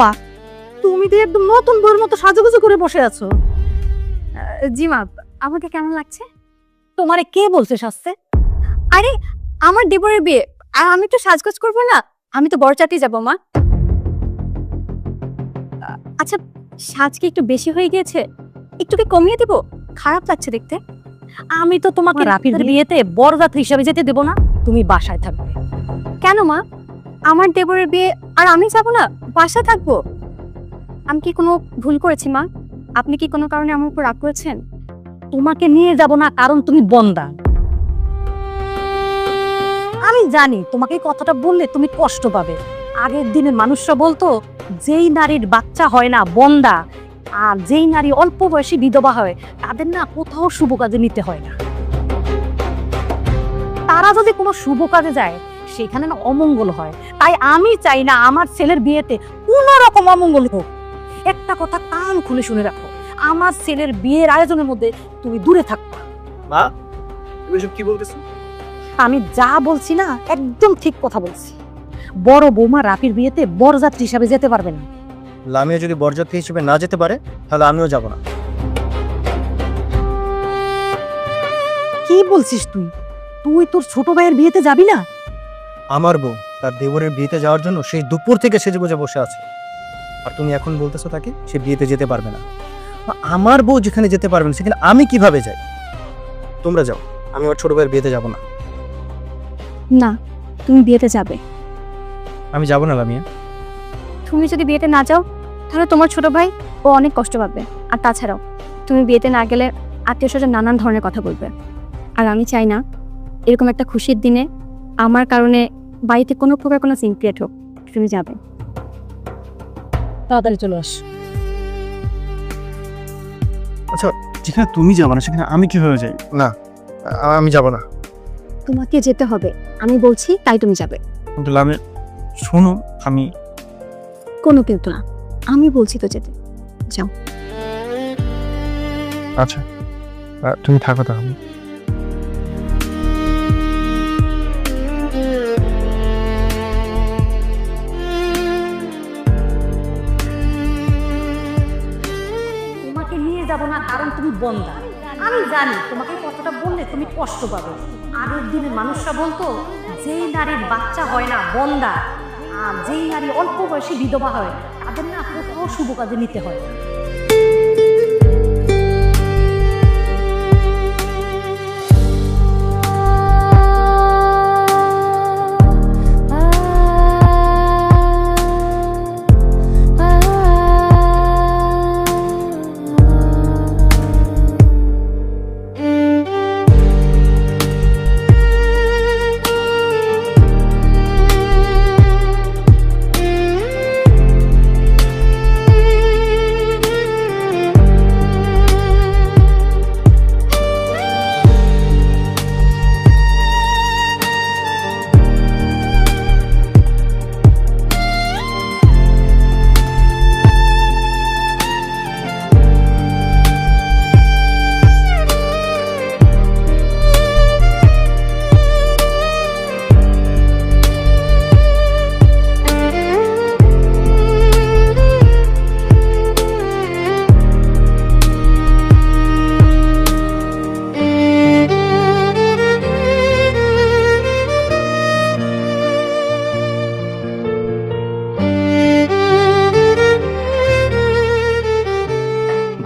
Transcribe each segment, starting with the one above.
মা, তুমি তো একদম নতুন বউয়ের মতো সাজুগুজু করে বসে আছো। জি মা, আমাকে কেমন লাগছে? তোমারে কে বলছে সাজতে? আরে আমার দেবরের বিয়ে, আর আমি তো সাজগোজ করবো না? আমি তো বরযাত্রী যাব মা। আচ্ছা, সাজ কি একটু বেশি হয়ে গিয়েছে? একটু কি কমিয়ে দিব? খারাপ লাগছে দেখতে। আমি তো তোমাকে রাফির বিয়েতে বরযাত্রী হিসাবে যেতে দেব না, তুমি বাসায় থাকবে। কেন মা? আমার দেবরের বিয়ে আর আমি যাব না, বাসায় থাকবো? আমি কি কোনো ভুল করেছি মা? আপনি কি কোনো কারণে আমার উপর রাগ করেছেন? তোমাকে নিয়ে যাব না কারণ তুমি বন্দা। আমি জানি তোমাকে এই কথাটা বললে তুমি কষ্ট পাবে। আগের দিনে মানুষরা বলতো, যেই নারীর বাচ্চা হয় না বন্দা, আর যেই নারী অল্প বয়সী বিধবা হয়, তাদের না কোথাও শুভ কাজে নিতে হয় না। তারা যদি কোনো শুভ কাজে যায়, সেখানে না অমঙ্গল হয়। তাই আমি চাই না আমার ছেলের বিয়েতে কোনো রকম অমঙ্গল হোক। একটা কথা কান খুলে শুনে রাখো, আমার ছেলের বিয়ের আয়োজনের মধ্যে তুমি দূরে থাকবা। মা, তুমি এসব কি বলতেছো? আমি যা বলছি না একদম ঠিক কথা বলছি। বড় বৌমা রাফির বিয়েতে বরযাত্রী হিসাবে যেতে পারবে না। লামিয়া যদি বরযাত্রী হিসেবে না যেতে পারে, তাহলে আমিও যাব না। কি বলছিস তুই? তুই তোর ছোট ভাইয়ের বিয়েতে যাবি না? আমার বউ তার দেবরের বিয়েতে যাওয়ার জন্য সেই দুপুর থেকে সেজেগুজে বসে আছে, আর তুমি এখন বলতেছো তাকে সে বিয়েতে যেতে পারবে না। আমার বউ যেখানে যেতে পারবে না, সেখানে আমি কিভাবে যাই? তোমরা যাও, আমি আমার ছোট ভাইয়ের বিয়েতে যাব না। না, তুমি বিয়েতে যাবে। আমি যাব না লামিয়া। তুমি যদি বিয়েতে না যাও, তাহলে তোমার ছোট ভাই ও অনেক কষ্ট পাবে। আর তাছাড়াও তুমি বিয়েতে না গেলে আত্মীয় স্বজন নানান ধরনের কথা বলবে। আর আমি চাই না এরকম একটা খুশির দিনে আমার কারণে বাড়িতে কোনো প্রকার কোনো সিন ক্রিয়েট হোক। তুমি যাবে। তাড়াতাড়ি চলে আস। আচ্ছা, যেখানে তুমি যাবে না সেখানে আমি কিভাবে যাই? না, আমি যাব না। তোমাকে যেতে হবে, আমি বলছি, তাই তুমি যাবে। কিন্তু লামিয়া শোনো, আমি কোনো কিন্তু না, আমি বলছি তো যেতে। যাও। আচ্ছা তুমি থাকো তাহলে। তোমাকে নিয়ে যাব না কারণ তুমি বন্দা। আমি জানি তোমাকে এই কথাটা বললে তুমি কষ্ট পাবে। আগের দিনে মানুষরা বলতো, যেই নারীর বাচ্চা হয় না বন্দা, আর যেই নারী অল্প বয়সী বিধবা হয়, তাদের না কোথাও শুভ কাজে নিতে হয় না।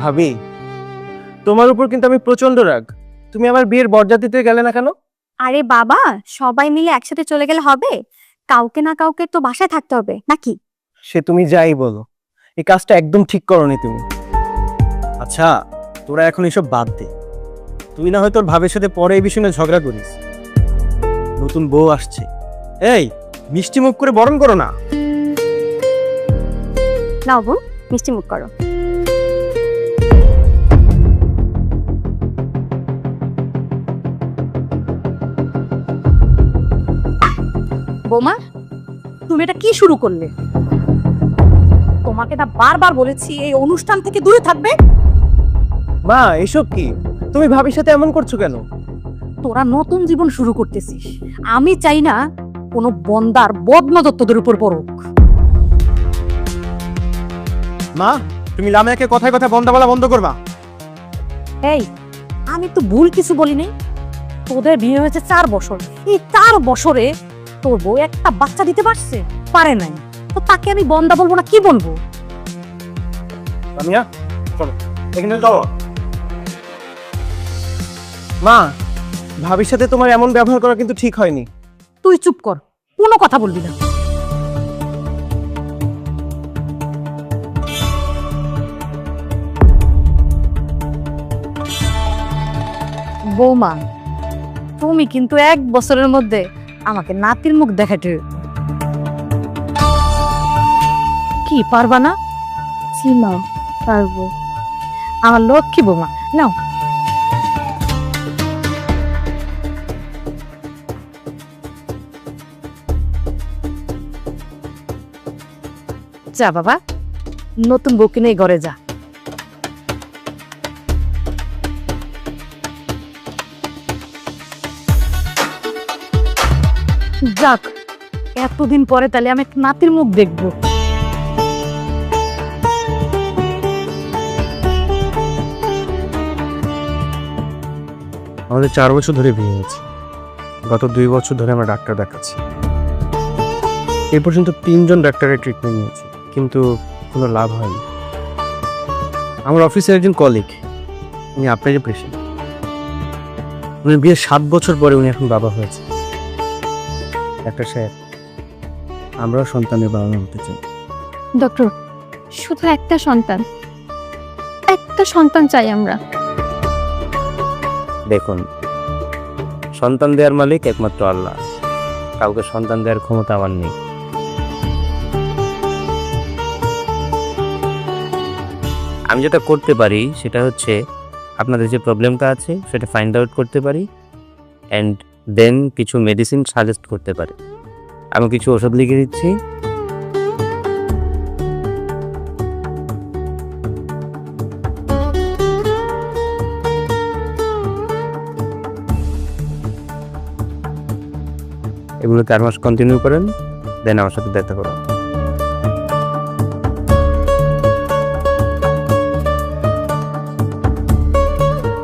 ভাবি, তোমার উপর কিন্তু আমি প্রচন্ড রাগ। তুমি আমার বিয়ের বরযাত্রীতে গেলে না কেন? আরে বাবা, সবাই মিলে একসাথে চলে গেলে হবে? কাউকে না কাউকে তো বাসায় থাকতে হবে নাকি? সে তুমি যাই বলো, এই কাজটা একদম ঠিক করোনি তুমি। আচ্ছা, তোরা এখন এসব বাদ দে। তুই না হয় তোর ভাবের সাথে পরে এই বিষয়ে ঝগড়া করিস। নতুন বউ আসছে, এই মিষ্টি মুখ করে বরণ করো না। নাও বোন, মিষ্টি মুখ করো। বৌমা, তুমি এটা কি শুরু করলে? তোমাকে না বারবার বলেছি এই অনুষ্ঠান থেকে দূরে থাকবে। মা, এসব কি? তুমি ভাবির সাথে এমন করছো কেন? তোরা নতুন জীবন শুরু করতেছিস, আমি চাই না কোনো বন্দার বদনজর তোদের উপর পড়ুক। মা, তুমি লামিয়াকে কথায় কথায় বন্ধ বলা বন্ধ করবা। এই, আমি তো ভুল কিছু বলিনি। তোদের বিয়ে হয়েছে 4 বছর, এই 4 বছরে তোর বউ একটা বাচ্চা দিতে পারছে? পারে নাই। তো তাকে আমি বন্ধা বলবো না, কি বলবো? লামিয়া চলো, এখানে চলো। মা, ভাবির সাথে তোমার এমন ব্যবহার করা কিন্তু ঠিক হয়নি। তুই চুপ কর, কোনো কথা বলবি না। বৌমা, তুমি কিন্তু 1 বছরের মধ্যে আমাকে নাতির মুখ দেখাতে কি পারবা না? জি মা, পারবো। আমার লক্ষ্মী বৌমা, নাও। যা বাবা, নতুন বউকে নিয়ে ঘরে যা। যাক, এতদিন পরে তাহলে আমি একটা নাতির মুখ দেখবো। আমাদের 4 বছর ধরে বিয়ে হয়েছে। গত 2 বছর ধরে আমরা ডাক্তার দেখাচ্ছি। এই পর্যন্ত 3 জন ডাক্তারের ট্রিটমেন্ট নিয়েছি, কিন্তু কোনো লাভ হয়নি। আমার অফিসের একজন কলিগ, উনি আপনারই পেশেন্ট। উনি বিয়ের 7 বছর পরে উনি এখন বাবা হয়েছে। ডাক্তার সাহেব, আমরাও সন্তানের বাবা হতে চাই। ডক্টর, শুধু একটা সন্তান চাই আমরা। দেখুন, সন্তান দেওয়ার মালিক একমাত্র আল্লাহ। কাউকে সন্তান দেওয়ার ক্ষমতা আমার নেই। আমি যেটা করতে পারি সেটা হচ্ছে আপনাদের যে প্রবলেমটা আছে সেটা ফাইন্ড আউট করতে পারি, অ্যান্ড দেন কিছু মেডিসিন সাজেস্ট করতে পারি। আমি কিছু ওষুধ লিখে দিচ্ছি। এগুলো 4 মাস কন্টিনিউ করেন, দেন আমার সাথে দেখা করুন।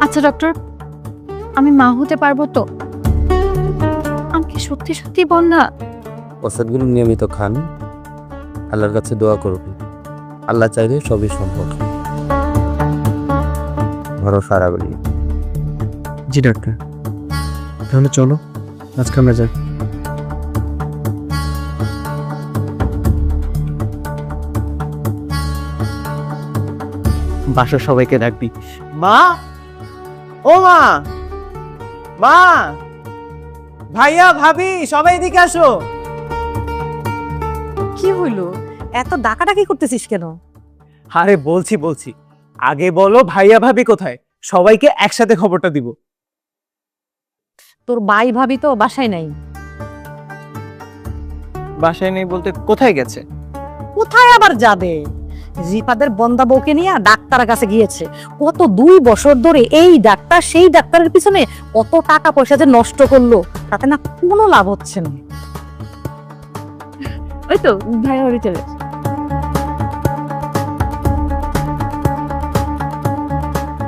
আচ্ছা ডক্টর, আমি মা হতে পারবো তো? আমি কি সত্যি সত্যি বন্ধা? ওষুধগুলো নিয়মিত খান, আল্লাহর কাছে দোয়া করবেন। আল্লাহ চাইলে সবই সম্ভব। ভরসা রাখবেন। জি ডাক্তার, তাহলে চলো আজকে আমরা যাই। বাসার সবাইকে ডাকবি। মা, ও মা, মা, ভাইয়া, ভাবি, সবাই এদিকে আসো। কি হইলো? এত ডাকাডাকি করতেছিস কেন? আরে বলছি, আগে বলো ভাইয়া ভাবি কোথায়, সবাইকে একসাথে খবরটা দিব। তোর ভাই ভাবি তো বাসায় নাই। বাসায় নেই বলতে কোথায় গেছে? কোথায় আবার যাবে? রিফাদের বন্দা বউকে নিয়ে ডাক্তারের কাছে গিয়েছে। কত 2 বছর ধরে এই ডাক্তার সেই ডাক্তারের পিছনে কত টাকা পয়সা যে নষ্ট করলো, তাতে না কোনো লাভ হচ্ছে না। ওই তো ভাই বাড়ি চলে এসেছে।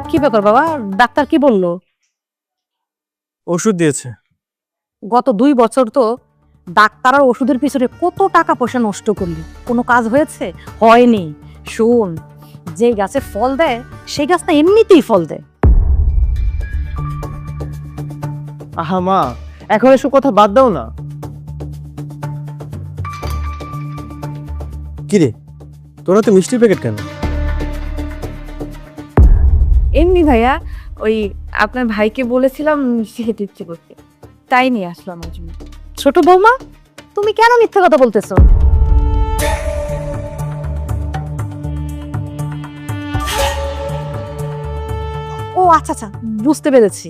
কি ব্যাপার বাবা, ডাক্তার কি বললো? ওষুধ দিয়েছে। গত 2 বছর তো ডাক্তার আর ওষুধের পিছনে কত টাকা পয়সা নষ্ট করলি, কোনো কাজ হয়েছে? হয়নি। শোন, যে গাছে ফল দেয় সেই গাছ না এমনিতেই ফল দেয়। আহা মা, এখন এসব কথা বাদ দাও না। কিরে, তোরা তো মিষ্টির প্যাকেট কেন? এমনি ভাইয়া, ওই আপনার ভাইকে বলেছিলাম খেতে ইচ্ছে করতে, তাই নিয়ে আসলাম আমার জন্য। ছোট বৌমা, তুমি কেন মিথ্যা কথা বলতেছো? ও আচ্ছা আচ্ছা, বুঝতে পেরেছি।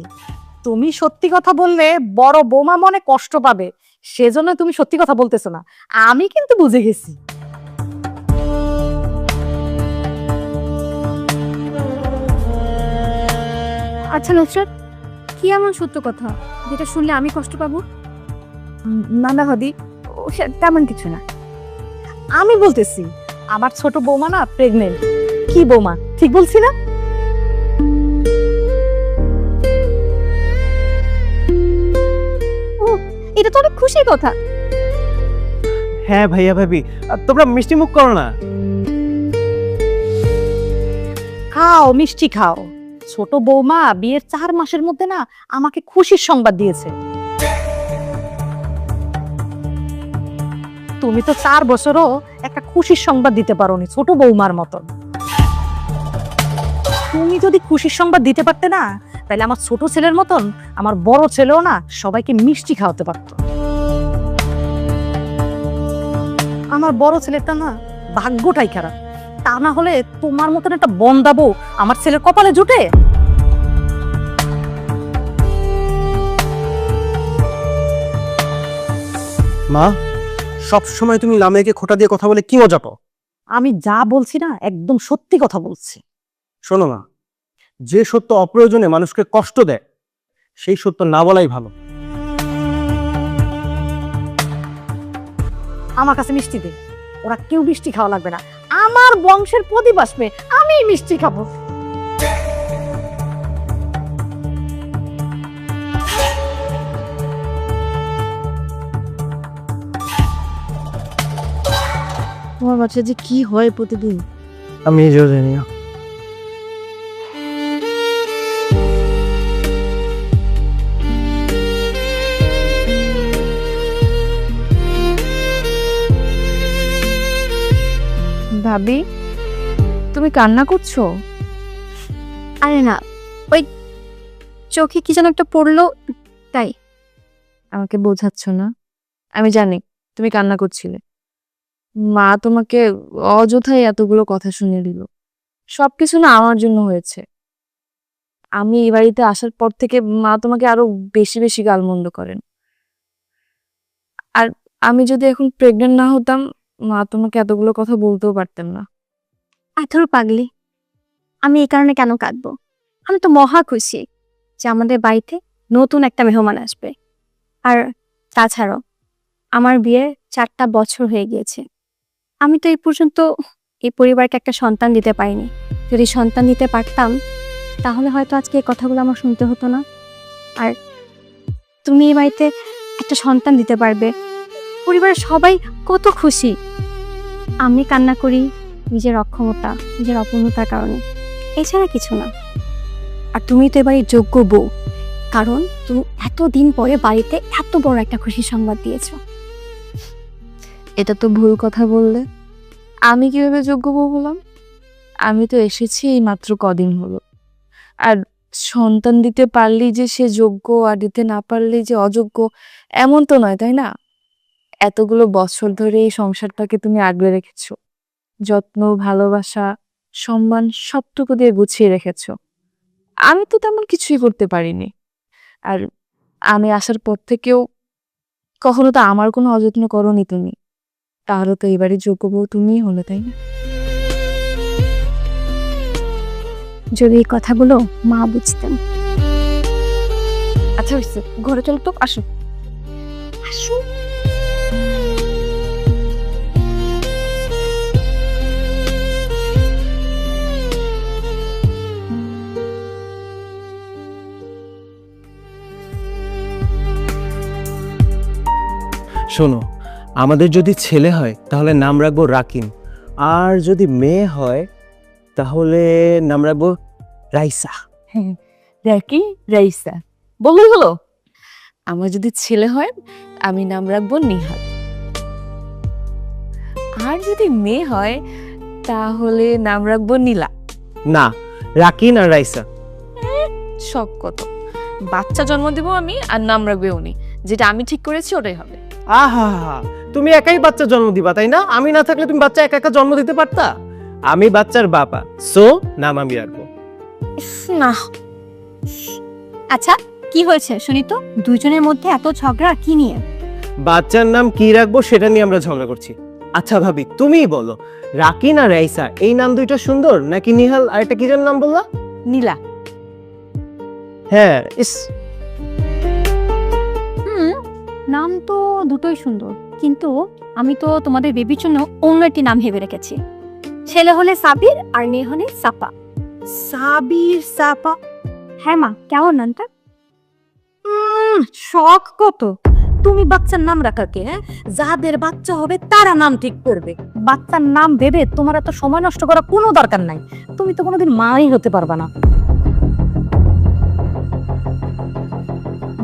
তুমি সত্যি কথা বললে বড় বৌমা মনে কষ্ট পাবে, সেজন্য তুমি সত্যি কথা বলতেছো না। আমি কিন্তু বুঝে গেছি। আচ্ছা নুসরাত, কি এমন সত্য কথা যেটা শুনলে আমি কষ্ট পাবো? না না হদি, তেমন কিছু না। আমি বলতেছি, আমার ছোট বৌমা না প্রেগনেন্ট। কি বৌমা, ঠিক বলছি না? এটা তো অনেক খুশির কথা। হ্যাঁ ভাইয়া ভাবি, তোমরা মিষ্টি মুখ করো না। খাও, মিষ্টি খাও। ছোট বৌমা বিয়ের 4 মাসের মধ্যে না আমাকে খুশির সংবাদ দিয়েছে। তুমি তো 4 বছরও একটা খুশির সংবাদ দিতে পারোনি ছোট বৌমার মতন। তুমি যদি খুশির সংবাদ দিতে পারতে না, তাহলে আমার ছোট ছেলের মতন আমার বড় ছেলেও না সবাইকে মিষ্টি খাওয়াতে পারতো। আমার বড় ছেলেটা না ভাগ্যটাই খারাপ, তা না হলে তোমার মতন একটা বন্দাবো আমার ছেলের কপালে জুটে। মা, সব সময় তুমি লামিয়াকে খোটা দিয়ে কথা বলে কি মজা পাও? আমি যা বলছি না একদম সত্যি কথা বলছি। শোনো না, যে সত্য অপ্রয়োজনে মানুষকে কষ্ট দেয় সেই সত্য না বলাই ভালো। আমার কাছে মিষ্টি দে, ওরা কেউ মিষ্টি খাওয়া লাগবে না। আমার বংশের প্রদীপ আসবে, আমি মিষ্টি খাবো। তোমার বাচ্চা যে কি হয় প্রতিদিন। আমি নিজেও জানি না। ভাবি, তুমি কান্না করছো? আরে না, ওই চোখে কি যেন একটা পড়লো তাই। আমাকে বোঝাচ্ছ না? আমি জানি তুমি কান্না করছিলে। মা তোমাকে অযথাই এতগুলো কথা শুনিয়ে দিল। সবকিছু না আমার জন্য হয়েছে। আমি এই বাড়িতে আসার পর থেকে মা তোমাকে আরো বেশি বেশি গালমন্দ করেন। আর আমি যদি এখন প্রেগনেন্ট না হতাম, মা তোমাকে এতগুলো কথা বলতেও পারতেন না। আথর পাগলি, আমি এই কারণে কেন কাঁদবো? আমি তো মহা খুশি যে আমাদের বাড়িতে নতুন একটা মেহমান আসবে। আর তাছাড়াও আমার বিয়ে 4টা বছর হয়ে গিয়েছে। আমি তো এই পর্যন্ত এই পরিবারকে একটা সন্তান দিতে পারিনি। যদি সন্তান দিতে পারতাম তাহলে হয়তো আজকে এই কথাগুলো আমার শুনতে হতো না। আর তুমি এই বাড়িতে একটা সন্তান দিতে পারবে, পরিবারের সবাই কত খুশি। আমি কান্না করি নিজের অক্ষমতা, নিজের অপূর্ণতার কারণে, এছাড়া কিছু না। আর তুমি তো এবারে যোগ্য বউ, কারণ তুমি এতদিন পরে বাড়িতে এত বড় একটা খুশির সংবাদ দিয়েছো। এটা তো ভুল কথা বললে। আমি কিভাবে যোগ্য বউ হলাম? আমি তো এসেছি এই মাত্র কদিন হলো। আর সন্তান দিতে পারলেই যে সে যোগ্য, আর দিতে না পারলেই যে অযোগ্য, এমন তো নয়, তাই না? এতগুলো বছর ধরে এই সংসারটাকে তুমি আগলে রেখেছো, যত্ন, ভালোবাসা, সম্মান সবটুকু দিয়ে গুছিয়ে রেখেছো। আমি তো তেমন কিছুই করতে পারিনি। আর আমি আসার পর থেকেও কখনো তো আমার কোনো অযত্ন করোনি তুমি। তাহলে তো এবারে যোগ্য বউ তুমিই হলে, তাই না? যদি এই কথাগুলো মা বুঝতেন। আচ্ছা হয়েছে, ঘরে চলো তো, আসো আসো। শোনো, আমাদের যদি ছেলে হয় তাহলে নাম রাখবো রাকিন, আর যদি মেয়ে হয় তাহলে নাম রাখবো রাইসা। রাকি, রাইসা বললেই হলো। আমার যদি ছেলে হয় আমি নাম রাখবো নিহাল, আর যদি মেয়ে হয় তাহলে নাম রাখবো নীলা। না, রাকিন আর রাইসা। সব কত, বাচ্চা জন্ম দেবো আমি আর নাম রাখবে উনি। যেটা আমি ঠিক করেছি ওটাই হবে। আহা, তুমি একাই বাচ্চা জন্ম দিবা তাই না? আমি না থাকলে তুমি বাচ্চা একা একা জন্ম দিতে পারতা? আমি বাচ্চার বাবা, সো নাম আমি রাখবো। না, আচ্ছা কি হয়েছে শুনি তো, দুজনের মধ্যে এত ঝগড়া কি নিয়ে? বাচ্চার নাম কি রাখবো সেটা নিয়ে আমরা ঝগড়া করছি। আচ্ছা ভাবি, তুমিই বলো, রাকিন আর রাইসা এই নাম দুইটা সুন্দর, নাকি নিহাল আর একটা কি যেন নাম বললা? নীলা। হ্যাঁ, ইস নাম তো দুটোই সুন্দর, কিন্তু আমি তো তোমাদের বেবির জন্য অন্য একটি নাম ভেবে রেখেছি। ছেলে হলে সাবির আর মেয়ে হলে সাপা। সাবির সাপা। হ্যাঁ মা, কেমন নামটা? শখ কত! তুমি বাচ্চার নাম রাখাকে, হ্যাঁ? যাদের বাচ্চা হবে তারা নাম ঠিক করবে। বাচ্চার নাম ভেবে তোমার এত সময় নষ্ট করা কোনো দরকার নাই। তুমি তো কোনোদিন মাই হতে পারবা না।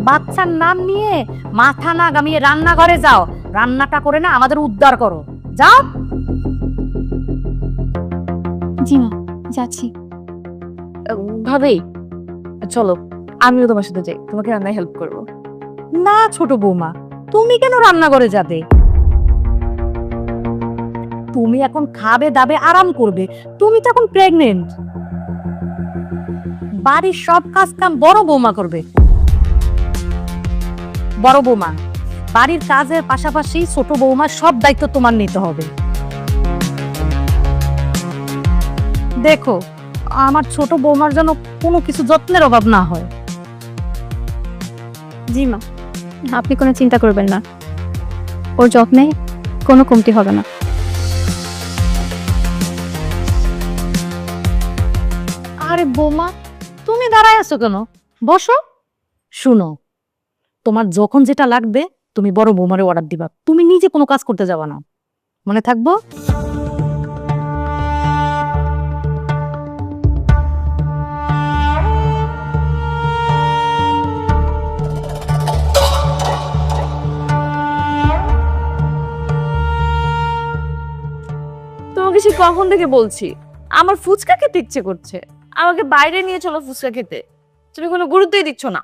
বাচ্চার নাম নিয়ে মাথা না গামিয়ে রান্নাঘরে যাও, রান্নাটা করে না আমাদের উদ্ধার করো। যাও। জি মা, যাচ্ছি। ভাবি চলো, আমিও তোমার সাথে যাই, তোমাকে রান্নায় হেল্প করবো। না ছোট বৌমা, তুমি কেন রান্নাঘরে যাবে? তুমি এখন খাবে দাবে আরাম করবে। তুমি তো এখন প্রেগনেন্ট। বাড়ির সব কাজ কাম বড় বৌমা করবে। বড় বৌমা, বাড়ির কাজের পাশাপাশি ছোট বৌমার সব দায়িত্ব তোমার নিতে হবে। দেখো, আমার ছোট বৌমার যেন কোনো কিছু যত্নের অভাব না হয়। জি মা, আপনি কোনো চিন্তা করবেন না, ওর যত্নে কোনো কমতি হবে না। আরে বৌমা, তুমি দাঁড়ায় আছো কেন? বসো। শুনো, তোমার যখন যেটা লাগবে তুমি বড় বৌমারে অর্ডার দিবা। তুমি নিজে কোনো কাজ করতে যাবা না, মনে থাকবো। তোমাকে সে কখন থেকে বলছি আমার ফুচকা খেতে ইচ্ছে করছে, আমাকে বাইরে নিয়ে চলো ফুচকা খেতে, তুমি কোনো গুরুত্বই দিচ্ছ না।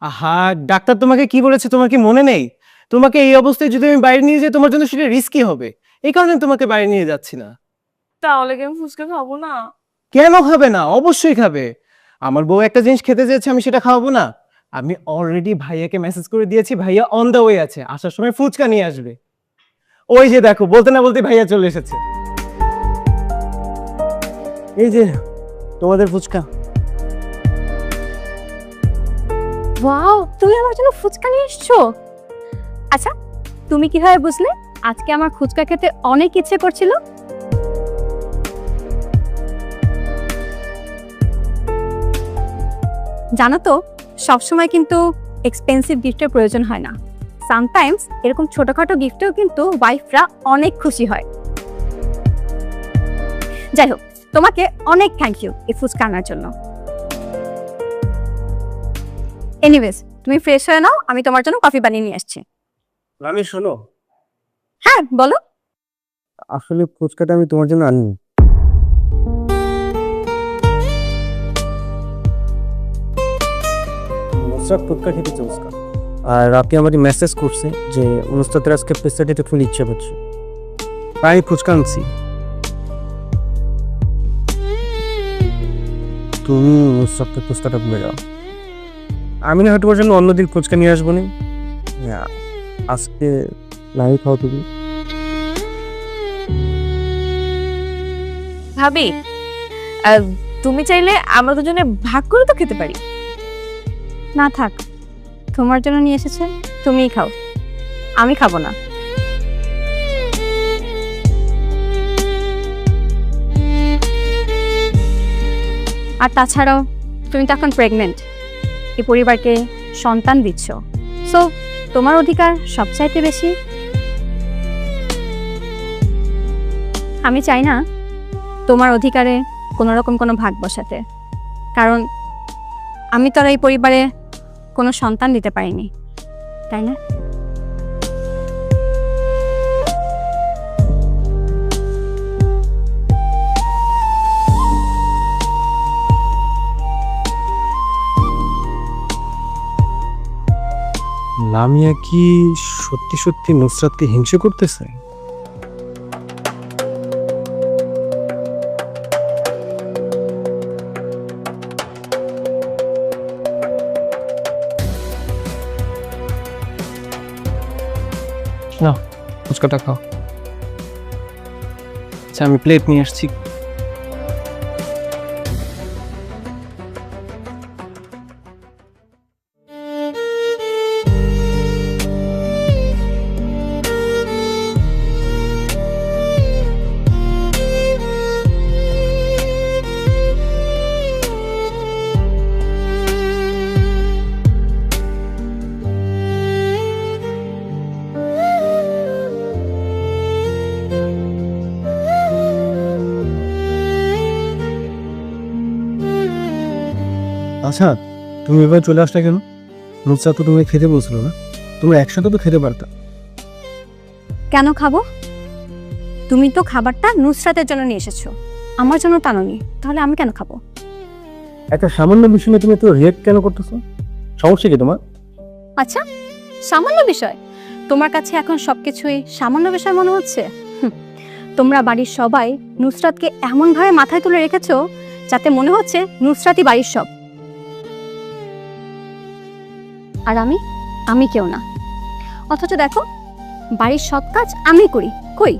আহা, ডাক্তার তোমাকে কি বলেছে তোমার কি মনে নেই? তোমাকে এই অবস্থায় যদি আমি বাইরে নিয়ে যাই তোমার জন্য সেটা রিস্কি হবে, এই কারণে তোমাকে বাইরে নিয়ে যাচ্ছি না। তাহলে কি আমি ফুচকা খাবো না? কেন খাবে না? অবশ্যই খাবে। আমার বউ একটা জিনিস খেতে চেয়েছে, আমি সেটা খাওয়াবো না? আমি অলরেডি ভাইয়াকে মেসেজ করে দিয়েছি, ভাইয়া অন দ্য ওয়ে আছে, আসার সময় ফুচকা নিয়ে আসবে। ওই যে দেখো, বলতে না বলতে ভাইয়া চলে এসেছে। এই যে তোমাদের ফুচকা। ওয়াও, তুমি আমার জন্য ফুচকা নিয়ে এসছো? আচ্ছা, তুমি কিভাবে বুঝলে আজকে আমার ফুচকা খেতে অনেক ইচ্ছে করছিল? জানো তো, সবসময় কিন্তু এক্সপেন্সিভ গিফটের প্রয়োজন হয় না। সামটাইমস এরকম ছোটখাটো গিফটেও কিন্তু ওয়াইফরা অনেক খুশি হয়। যাই হোক, তোমাকে অনেক থ্যাংক ইউ এই ফুচকা আনার জন্য। এনিওয়েজ, তুমি ফ্রেশ হয়ে নাও, আমি তোমার জন্য কফি বানিয়ে নিয়ে আসছি। আমি শোনো, হ্যাঁ বলো। আসলে ফুচকাটা আমি তোমার জন্য আনিনি। নুসরাত ফুচকা খেতে চাচ্ছে, আর রাতে আমাকে মেসেজ করছে যে নুসরাতের আজকে পিৎজা খেতে ফুল ইচ্ছে করছে, তাই ফুচকা আনছি। তুমি নুসরাতকে ফুচকাটা ভুলে যাও, আমি না হয়তো ওর জন্য অন্যদিন ফুচকা নিয়ে আসবো না। আজকে নাই খাও তুমি। ভাবি, তুমি চাইলে আমরা দুজনে ভাগ করে তো খেতে পারি। না থাক, তোমার জন্য নিয়ে এসেছে, তুমিই খাও, আমি খাবো না। আর তাছাড়াও তুমি তো এখন প্রেগনেন্ট, এই পরিবারকে সন্তান দিচ্ছ, সো তোমার অধিকার সবচাইতে বেশি। আমি চাই না তোমার অধিকারে কোনো রকম কোনো ভাগ বসাতে, কারণ আমি তো আর এই পরিবারে কোনো সন্তান দিতে পারিনি, তাই না? লামিয়া কি সত্যি সত্যি নুসরাতকে হিংসে করতেছে? না, ফুচকাটা খাও। আচ্ছা, আমি প্লেট নিয়ে আসছি। আচ্ছা, তুমি এবার চলে আসলে কেন? নুসরাত তো তুমি খেতে বলছিল না? তুমি একসাথে তো খেতে পারতা। কেন খাবো? তুমি তো খাবারটা নুসরাতের জন্য নিয়ে এসেছো, আমার জন্য টানোনি, তাহলে আমি কেন খাবো? একটা সামান্য বিষয় নিয়ে তুমি তো রিয়েক্ট কেন করতেছো? সমস্যা কি তোমার? আচ্ছা, সামান্য বিষয়? তোমার কাছে এখন সবকিছুই সামান্য বিষয় মনে হচ্ছে? তোমরা বাড়ির সবাই নুসরাতকে এমনভাবে মাথায় তুলে রেখেছো যাতে মনে হচ্ছে নুসরাতই বাড়ির সব। আর আমি কেউ না। অথচ দেখো, বাড়ির সব কাজ আমি করি। কই,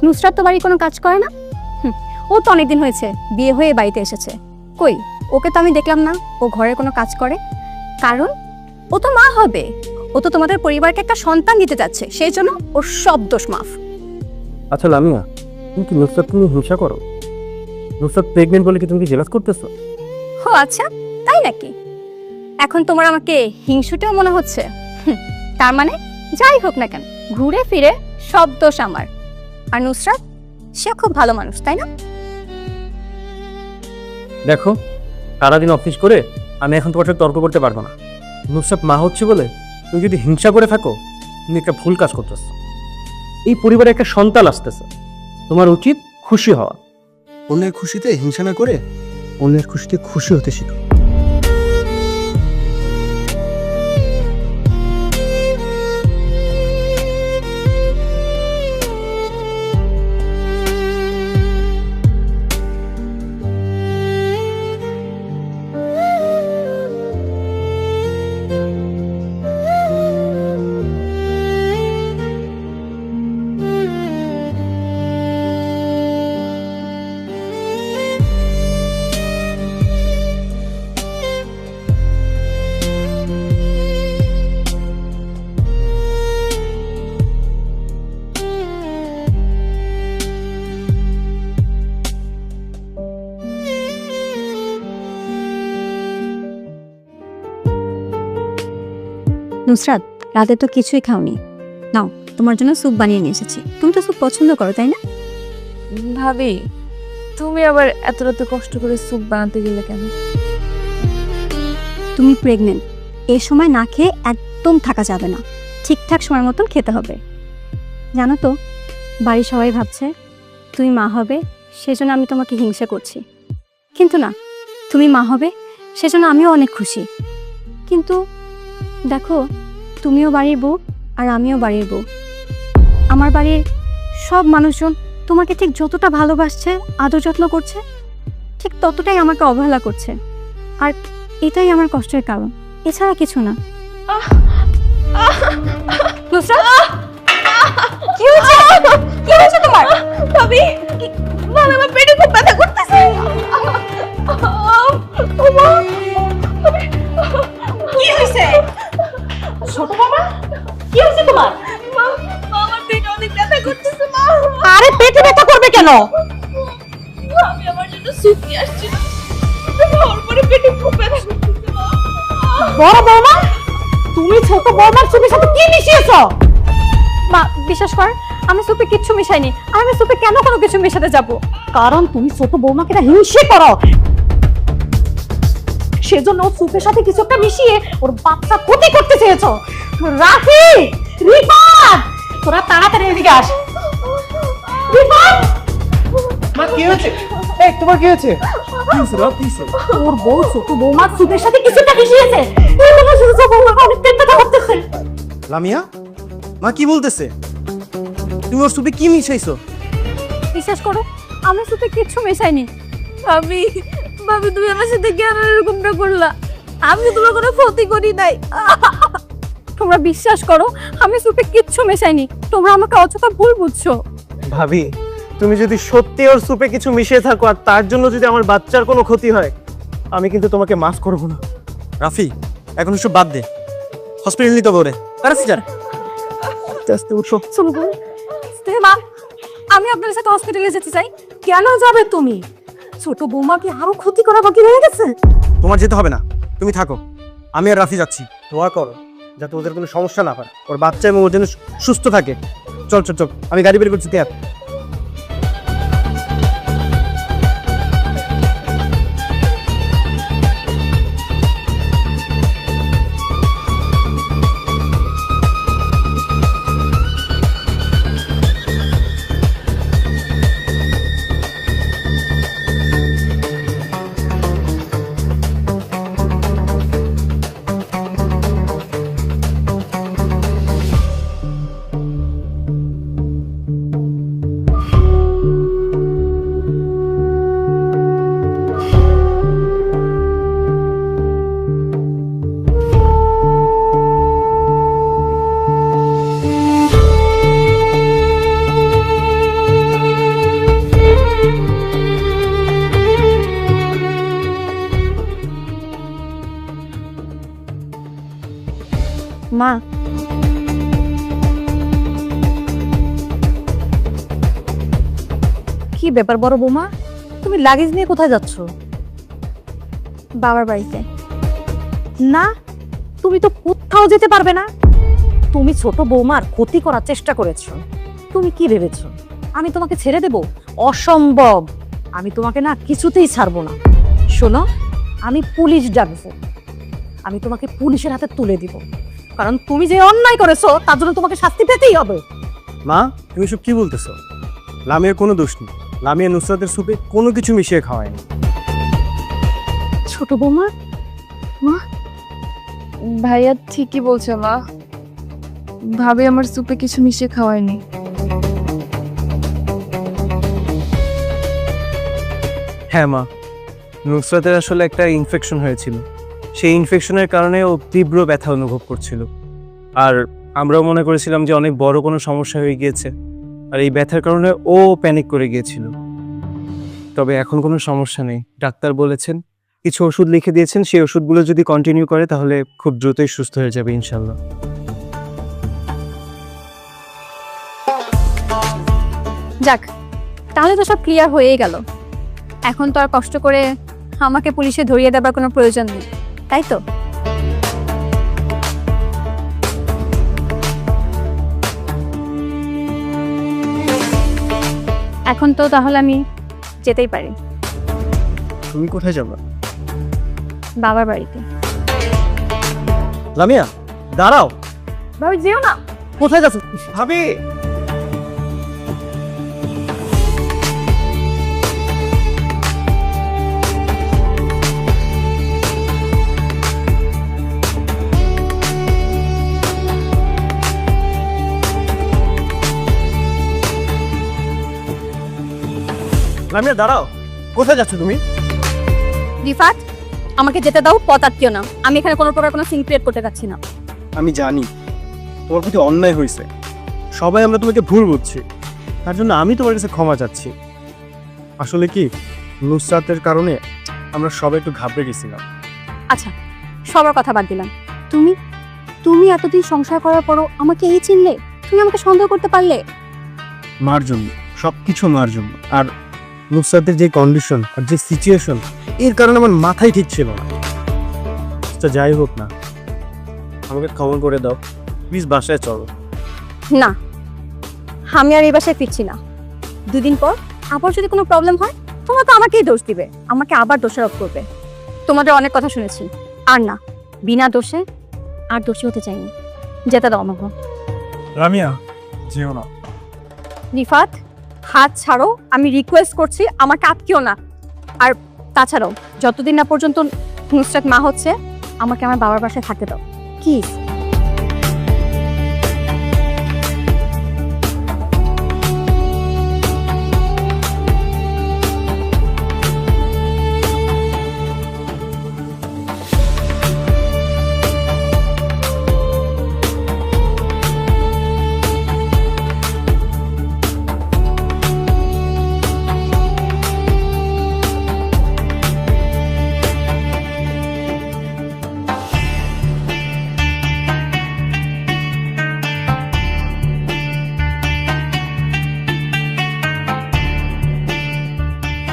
নুসরাত তো বাড়ির কোনো কাজ করে না। ও তো অনেকদিন হয়েছে বিয়ে হয়ে বাড়িতে এসেছে। কই, ওকে তো আমি দেখলাম না ও ঘরের কোনো কাজ করে। কারণ ও তো মা হবে, ও তো তোমাদের পরিবারকে একটা সন্তান দিতে যাচ্ছে, সেই জন্য ওর সব দোষ মাফ। আচ্ছা লামিয়া, তুমি কি নুসরাতকে নিয়ে হিংসা করো? নুসরাত প্রেগনেন্ট বলে কি তুমি কি জেলাস করতেছো? ও আচ্ছা, তাই নাকি? এখন তোমার আমাকে হিংসুটেও মনে হচ্ছে? তার মানে যাই হোক না কেন, ঘুরে ফিরে সব দোষ আমার। আর নুসরাত, সে খুব ভালো মানুষ, তাই না? দেখো, সারাদিন অফিস করে আমি এখন তোমার সাথে তর্ক করতে পারবো না। নুসরাত মা হচ্ছে বলে তুমি যদি হিংসা করে থাকো, তুমি একটা ভুল কাজ করতেছো। এই পরিবারে একটা সন্তান আসতেছে, তোমার উচিত খুশি হওয়া। অন্যের খুশিতে হিংসা না করে অন্যের খুশিতে খুশি হতে শিখো। নুসরাত, রাতে তো কিছুই খাওনি। নাও, তোমার জন্য স্যুপ বানিয়ে নিয়ে এসেছি। তুমি তো স্যুপ পছন্দ করো, তাই না? ভাবি, তুমি আবার এত রাতে কষ্ট করে স্যুপ বানাতে গেলে কেন? তুমি প্রেগনেন্ট, এই সময় না খেয়ে একদম থাকা যাবে না। ঠিকঠাক সময় মতন খেতে হবে। জানো তো, বাড়ির সবাই ভাবছে তুমি মা হবে, সেজন্য আমি তোমাকে হিংসা করছি। কিন্তু না, তুমি মা হবে সেজন্য আমিও অনেক খুশি। কিন্তু দেখো, তুমিও বাড়ির বউ আর আমিও বাড়ির বউ। আমার বাড়ির সব মানুষজন তোমাকে ঠিক যতটা ভালোবাসছে, আদর যত্ন করছে, ঠিক ততটাই আমাকে অবহেলা করছে। আর এটাই আমার কষ্টের কারণ, এছাড়া কিছু না। নুসরাত, কি হয়েছে? কি হয়েছে তোমার? ভাবি, ভাবি, আমার পেটে খুব ব্যথা করতেছে। কি হয়েছে ছোট মামা? কি হয়েছে তোমার? আমার পেটে অনেক ব্যথা করতেছে মা। আরে পেটে ব্যথা করবে কেন? আমি আমার জন্য স্যুপ নিয়ে আসছিল, খাওয়ার পরে পেটে খুব ব্যথা করতেছে মা। বড় বৌমা, তুমি ছোট বৌমার সুপের সাথে কি মিশিয়েছো? মা, বিশ্বাস কর, আমি সুপে কিচ্ছু মিশাইনি। আর আমি সুপে কেন কোনো কিছু মেশাতে যাব? কারণ তুমি ছোট বৌমাকে না হিংসে করো, সেজন্য ও সুপের সাথে কিছু একটা মিশিয়ে ওর বাচ্চা ক্ষতি করতে চেয়েছো। রাফি, রিফাত, তোরা তাড়াতাড়ি এদিকে আস। রিফাত, মা কি হয়েছে? এই তোমার কি হয়েছে? ওর বউ ছোট বৌমার সুপের সাথে কিছু একটা মিশিয়েছে। এই জন্য ছোট বৌমাকে অনেক পেট ব্যথা করতেছে। লামিয়া, মা কি বলতেছে? তুমি ওর সুপে কি মিশাইছো? বিশ্বাস করো, আমি সুপে কিচ্ছু মেশাইনি। ভাবি, ভাবি, তুমি আমার সাথে কেন এরকমটা করলা? আমি তোমার কোনো ক্ষতি করি নাই। তোমরা বিশ্বাস করো, আমি সুপে কিচ্ছু মেশাইনি। তোমরা আমাকে অযথা ভুল বুঝছো। ভাবি, তুমি যদি সত্যি ওর সুপে কিছু মিশিয়ে থাকো আর তার জন্য যদি আমার বাচ্চার কোনো ক্ষতি হয়, আমি কিন্তু তোমাকে মাফ করব না। রাফি, এখন সব বাদ দে, হসপিটাল নিতে হবে ওরে। প্যারাসিটার আস্তে আস্তে উঠো। শুনুন মা, আমি আপনার সাথে হসপিটালে যেতে চাই। কেন যাবে তুমি? ছোট বৌমা কি আরো ক্ষতি করা বাকি রয়ে গেছে? তোমার যেতে হবে না, তুমি থাকো। আমি আর রাফি যাচ্ছি। দোয়া করো যাতে ওদের কোনো সমস্যা না হয়, ওর বাচ্চা এবং ওর যেন সুস্থ থাকে। চল চল চল, আমি গাড়ি বের করছি। তেয়ার মা, কি ব্যাপার বড় বৌমা, তুমি লাগেজ নিয়ে কোথায় যাচ্ছ? বাবার বাড়িতে। না, তুমি তো কোথাও যেতে পারবে না। তুমি ছোট বৌমার ক্ষতি করার চেষ্টা করেছো। তুমি কি ভেবেছো আমি তোমাকে ছেড়ে দেব? অসম্ভব। আমি তোমাকে না কিছুতেই ছাড়বো না। শোনো, আমি পুলিশ ডাকবো। আমি তোমাকে পুলিশের হাতে তুলে দিব, কারণ তুমি যে অন্যায় করেছো তার জন্য তোমাকে শাস্তি পেতেই হবে। মা, তুমি সব কি বলতেছো? লামিয়ার কোনো দোষ নেই। লামিয়া নুসরাতের সুপে কোনো কিছু মিশিয়ে খাওয়ায়নি। ছোট বৌমা, ভাইয়া ঠিকই বলছে মা, ভাবি আমার সুপে কিছু মিশিয়ে খাওয়ায়নি। হ্যাঁ মা, নুসরাতের আসলে একটা ইনফেকশন হয়েছিল। সেই ইনফেকশনের কারণে ও তীব্র ব্যথা অনুভব করছিল, আর আমরাও মনে করেছিলাম যে অনেক বড় কোনো সমস্যা হয়ে গিয়েছে, আর এই ব্যথার কারণে ও প্যানিক করে গিয়েছিল। তবে এখন কোনো সমস্যা নেই। ডাক্তার বলেছেন, কিছু ওষুধ লিখে দিয়েছেন, সেই ওষুধগুলো যদি কন্টিনিউ করে তাহলে খুব দ্রুতই সুস্থ হয়ে যাবে ইনশাল্লাহ। যাক, তাহলে তো সব ক্লিয়ার হয়েই গেল। এখন তো আর কষ্ট করে আমাকে পুলিশে ধরিয়ে দেবার কোনো প্রয়োজন নেই, তাই তো? এখন তো তাহলে আমি যেতেই পারি তুমি কোথায় যাবে? বাবার বাড়িতে। লামিয়া, দাঁড়াও। ভাবি যেও না। কোথায় যাচ্ছ ভাবি? লামিয়া, দাঁড়াও। কোথায় যাচ্ছ তুমি? রিফাত, আমাকে যেতে দাও, পথ আটকিও না। আমি এখানে কোনো প্রকার কোনো সিন ক্রিয়েট করতে যাচ্ছি না। আমি জানি তোমার প্রতি অন্যায় হয়েছে, সবাই আমরা তোমাকে ভুল বুঝছি, তার জন্য আমি তোমার কাছে ক্ষমা চাচ্ছি। আসলে কি, নুসরাতের কারণে আমরা সবাই একটু ঘাবড়ে গেছিলাম। আচ্ছা, সবার কথা বাদ দিলাম। তুমি তুমি এতদিন সংসার করার পরও আমাকে এই চিনলে? তুমি আমাকে সন্দেহ করতে পারলে? মার জন্য, সবকিছু মার জন্য। আর নুসরাতের যে কন্ডিশন আর যে সিচুয়েশন, এর কারণে আমার মাথায় ঠিক ছিল না। সেটা যাই হোক না, আমাকে ক্ষমা করে দাও প্লিজ, বাসায় চলো। না, আমি আর এই বাসায় ফিরছি না। 2 দিন পর আবার যদি কোনো প্রবলেম হয়, তোমরা তো আমাকেই দোষ দিবে, আমাকে আবার দোষারোপ করবে। তোমাদের অনেক কথা শুনেছি, আর না, বিনা দোষে আর দোষী হতে চাইনি। যেতে দাও আমাকে। রামিয়া, যেও না। রিফাত, হাত ছাড়ো, আমি রিকোয়েস্ট করছি, আমাকে আটকিও না। আর তাছাড়াও যতদিন না পর্যন্ত নুসরাত মা হচ্ছে, আমাকে আমার বাবার বাসায় থাকতে দাও প্লিজ।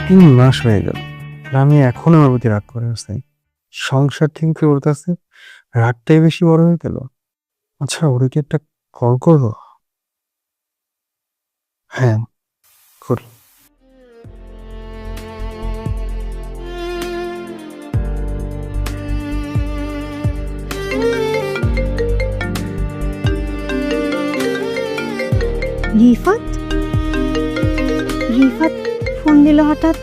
তিন মাস হয়ে গেল, আমি এখন আমার প্রতি রাগ করে আছে। সংসার থেকে করতেছে, রাগটাই বেশি বড় হয়ে গেল। আচ্ছা, ওরে কি একটা কল করবো? হ্যাঁ, করি। রিফাত রিফাত ফোন দিল হঠাৎ।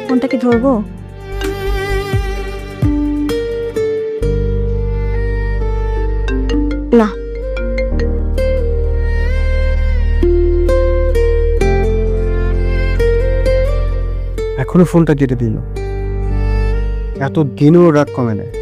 ফোনটা কি ধরবো? না, এখনো ফোনটা কেটে দিল। এত দিনও রাগ কমে নেয়।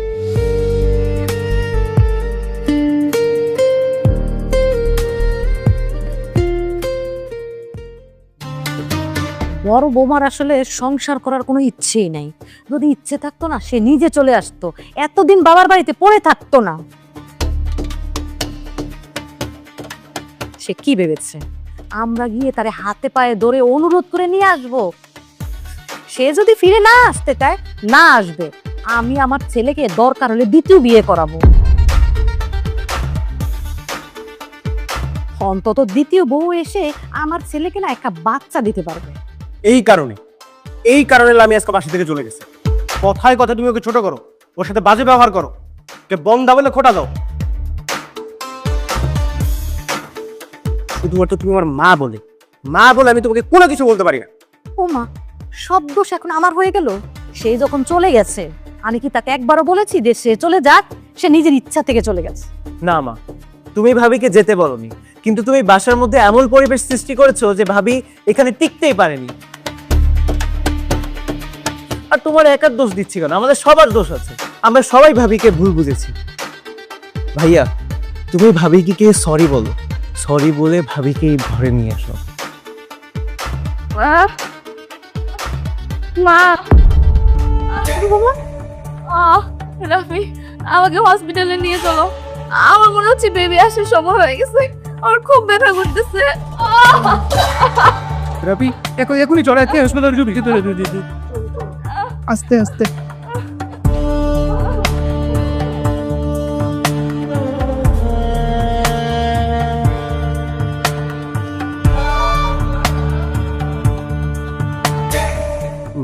বড় বৌমার আসলে সংসার করার কোনো ইচ্ছেই নাই। যদি ইচ্ছে থাকতো না, সে নিজে চলে আসতো, এতদিন বাবার বাড়িতে পড়ে থাকতো না। সে কি ভেবেছে আমরা গিয়ে তারে হাতে পায়ে ধরে অনুরোধ করে নিয়ে আসবো? সে যদি ফিরে না আসতে চায়, না আসবে। আমি আমার ছেলেকে দরকার হলে দ্বিতীয় বিয়ে করাবো। অন্তত দ্বিতীয় বউ এসে আমার ছেলেকে না একটা বাচ্চা দিতে পারবে। এই কারণে লামিয়া আজকে বাসা থেকে চলে গেছে। কথায় কথা তুমি ওকে ছোট করো, ওর সাথে বাজে ব্যবহার করো, ওকে বন্ধা বলে খোটা দাও। শুধুমাত্র তুমি আমার মা বলে আমি তোমাকে কোনো কিছু বলতে পারি না। ও মা, সব দোষ এখন আমার হয়ে গেল? সে যখন চলে গেছে, আমি কি তাকে একবারও বলেছি যে সে চলে যাক? সে নিজের ইচ্ছা থেকে চলে গেছে। না মা, তুমি ভাবিকে যেতে বলোনি, কিন্তু তুমি বাসার মধ্যে এমন পরিবেশ সৃষ্টি করেছো যে ভাবি এখানে টিকতেই পারেনি। আর তোমার একার দোষ দিচ্ছি কেন? আমাদের সবার দোষ আছে। আমরা সবাই ভাবিকে ভুল বুঝেছি। ভাইয়া, তুমি ভাবিকে সরি বলো, সরি বলে ভাবিকে এই ঘরে নিয়ে আসো। মা, রাফি, আমাকে হসপিটালে নিয়ে চলো। আমার মনে হচ্ছে বেবি আসার সময় হয়ে গেছে। আমার খুব ব্যথা করতেছে। রাফি, এখনই চলে যাচ্ছে হাসপাতালে, ভিতরে আস্তে আস্তে।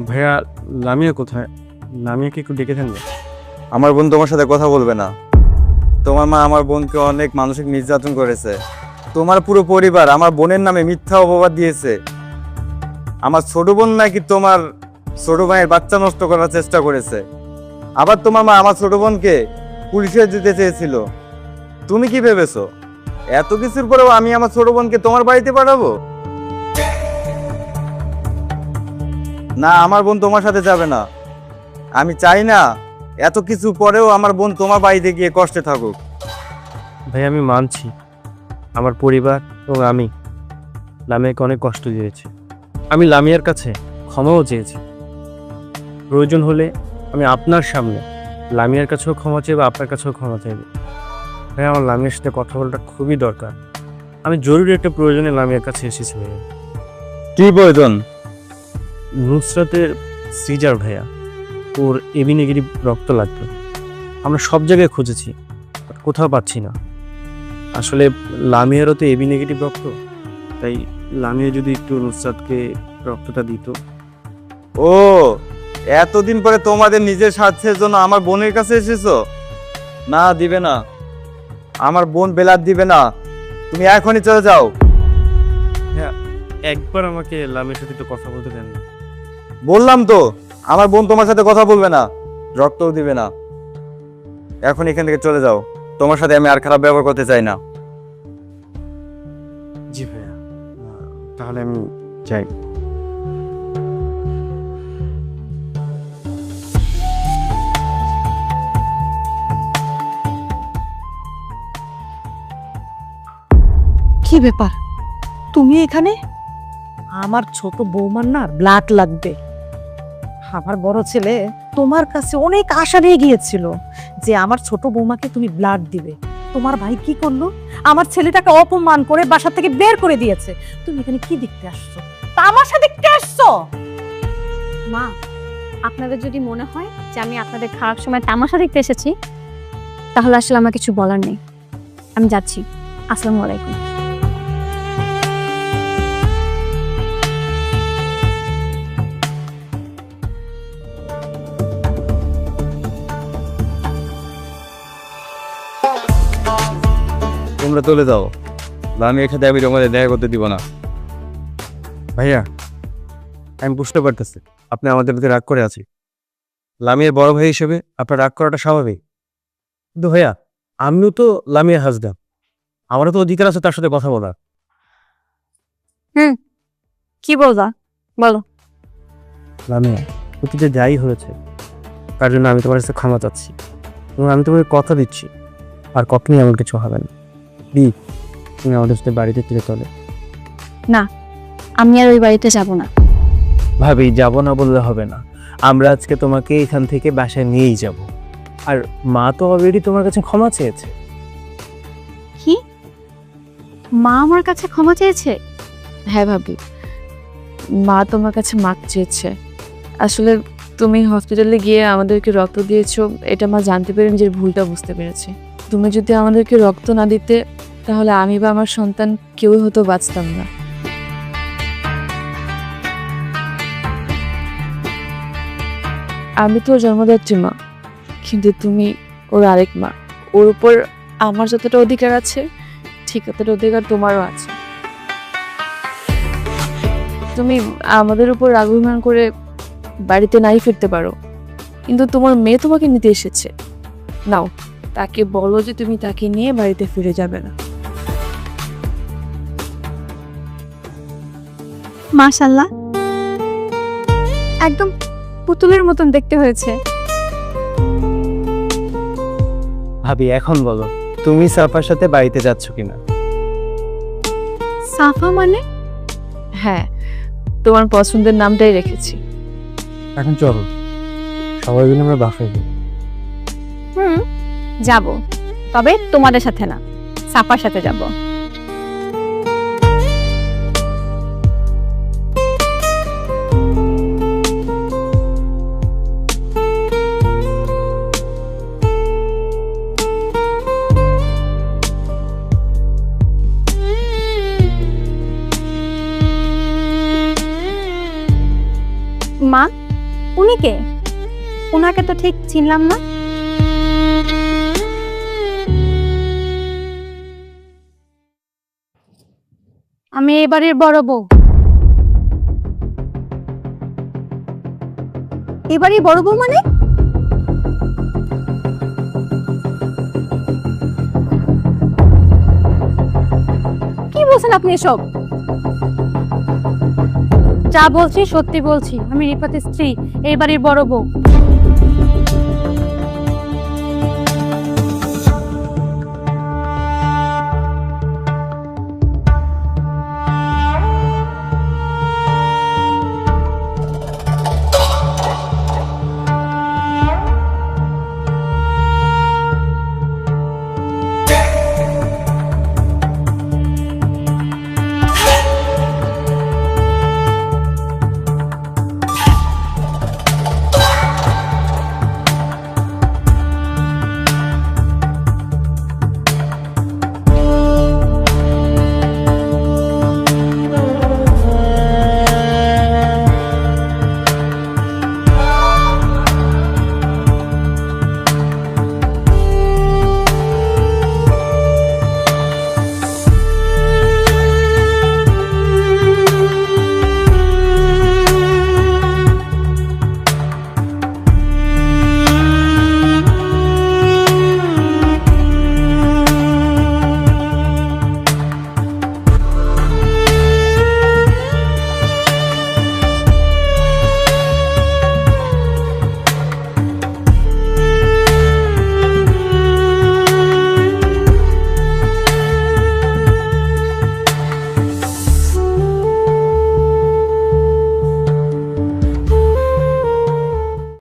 ভাইয়া, লামিয়া কোথায়? লামিয়াকে একটু ডেকে থাকবে। আমার বোন তোমার সাথে কথা বলবে না। তোমার মা আমার বোনকে অনেক মানসিক নির্যাতন করেছে। তোমার পুরো পরিবার আমার বোনের নামে মিথ্যা অপবাদ দিয়েছে। আমার ছোট বোন নাকি তোমার ছোট ভাইয়ের বাচ্চা নষ্ট করার চেষ্টা করেছে। আবার তোমার মা আমার ছোট বোনকে পুলিশে দিতে চেয়েছিল। তুমি কি ভেবেছো এত কিছুর পরেও আমি আমার ছোট বোনকে তোমার বাড়িতে পাঠাবো? না, আমার বোন তোমার সাথে যাবে না। আমি চাই না এত কিছু পরেও আমার বোন তোমার বাড়িতে গিয়ে কষ্টে থাকুক। ভাই, আমি মানছি আমার পরিবার এবং আমি লামিয়াকে অনেক কষ্ট দিয়েছি। আমি লামিয়ার কাছে ক্ষমাও চেয়েছি। প্রয়োজন হলে আমি আপনার সামনে লামিয়ার কাছেও ক্ষমা চাইব, আপনার কাছেও ক্ষমা চাইব। ভাই, আমার লামিয়ার সাথে কথা বলাটা খুবই দরকার। আমি জরুরি একটা প্রয়োজনে লামিয়ার কাছে এসেছি ভাইয়া। কি প্রয়োজন? নুসরাতের সিজার ভাইয়া, ওর এবি নেগেটিভ রক্ত লাগবে। আমরা সব জায়গায় খুঁজেছি, বাট কোথাও পাচ্ছি না। আসলে লামিয়ারও তো এবি নেগেটিভ রক্ত, তাই লামিয়া যদি একটু নুসরাতকে রক্তটা দিত। ও, এতদিন পরে তোমাদের নিজের স্বার্থের জন্য আমার বোনের কাছে এসেছো? না, দিবে না। আমার বোন বেলার দিবে না। তুমি এখনই চলে যাও। হ্যাঁ, একবার আমাকে লামিয়ার সাথে একটু কথা বলতে দেন না। বললাম তো, আমার বোন তোমার সাথে কথা বলবে না, রক্তও দিবে না। এখন এখান থেকে চলে যাও। তোমার সাথে আমি আর খারাপ ব্যবহার করতে চাই না। জি ভাইয়া, তাহলে আমি যাই। কি ব্যাপার, তুমি এখানে? আমার ছোট বৌমার না ব্লাড লাগবে। আমার বড় ছেলে তোমার কাছে অনেক আশা নিয়ে গিয়েছিল যে আমার ছোট বৌমাকে তুমি ব্লাড দিবে। তোমার ভাই কি করলো? আমার ছেলেটাকে অপমান করে বাসা থেকে বের করে দিয়েছে। তুমি এখানে কি দেখতে আসছো? তামাশা দেখতে আসছো? মা, আপনাদের যদি মনে হয় যে আমি আপনাদের খারাপ সময় তামাশা দেখতে এসেছি, তাহলে আসলে আমার কিছু বলার নেই। আমি যাচ্ছি। আসসালামু আলাইকুম। তোমরা চলে যাও। আমি এখানে আমি তোমাদের দেখা করতে দিব না। ভাইয়া, আমি বুঝতে পারতেছি আপনি আমাদের প্রতি রাগ করে আছি। লামিয়ার বড় ভাই হিসেবে আপনার রাগ করাটা স্বাভাবিক। কিন্তু ভাইয়া, আমিও তো লামিয়ার হাসব্যান্ড, আমারও তো অধিকার আছে তার সাথে কথা বলার। কি বলবা বলো। লামিয়া, অতীতে যাই হয়েছে তার জন্য আমি তোমার কাছে ক্ষমা চাচ্ছি, এবং আমি তোমাকে কথা দিচ্ছি আর কখনই এমন কিছু হবে না। তুমি আমাদের সাথে বাড়িতে ফিরে চলে। না, আমি আর ওই বাড়িতে যাব না। ভাবি যাব না বললে হবে না, আমরা আজকে তোমাকে এখান থেকে বাসায় নিয়েই যাব। আর মা তো অলরেডি তোমার কাছে ক্ষমা চেয়েছে। কি? মা আমার কাছে ক্ষমা চেয়েছে? হ্যাঁ ভাবি, মা তোমার কাছে মাপ চেয়েছে। আসলে তুমি হসপিটালে গিয়ে আমাদেরকে রক্ত দিয়েছো, এটা মা জানতে পেরে নিজের ভুলটা বুঝতে পেরেছে। তুমি যদি আমাদেরকে রক্ত না দিতে, তাহলে আমি বা আমার সন্তান কেউই হয়তো বাঁচতাম না। আমি তো ওর জন্মদাত্রী মা, কিন্তু তুমি ওর আরেক মা। ওর উপর আমার যতটা অধিকার আছে, ঠিক ততটা অধিকার তোমারও আছে। তুমি আমাদের উপর রাগ অভিমান করে বাড়িতে নাই ফিরতে পারো, কিন্তু তোমার মেয়ে তোমাকে নিতে এসেছে। নাও, তাকে বলো যে তুমি তাকে নিয়ে বাড়িতে ফিরে যাবে না। মাশাআল্লাহ, একদম পুতুলের মতন দেখতে হয়েছে। ভাবি এখন বলো, তুমি সাফার সাথে বাড়িতে যাচ্ছ কিনা? সাফা মানে? হ্যাঁ, তোমার পছন্দের নামটাই রেখেছি। এখন চলো, সবাই মিলে আমরা বাসায় যাই। যাব, তবে তোমাদের সাথে না, সাফার সাথে যাব। মা, উনি কে? ওনাকে তো ঠিক চিনলাম না। আমি এবারের বড় বউ। এবারই বড় বউ মানে? কি বলছেন আপনি এসব? যা বলছি সত্যি বলছি, আমি রিফাতের স্ত্রী, এই বাড়ির বড় বউ।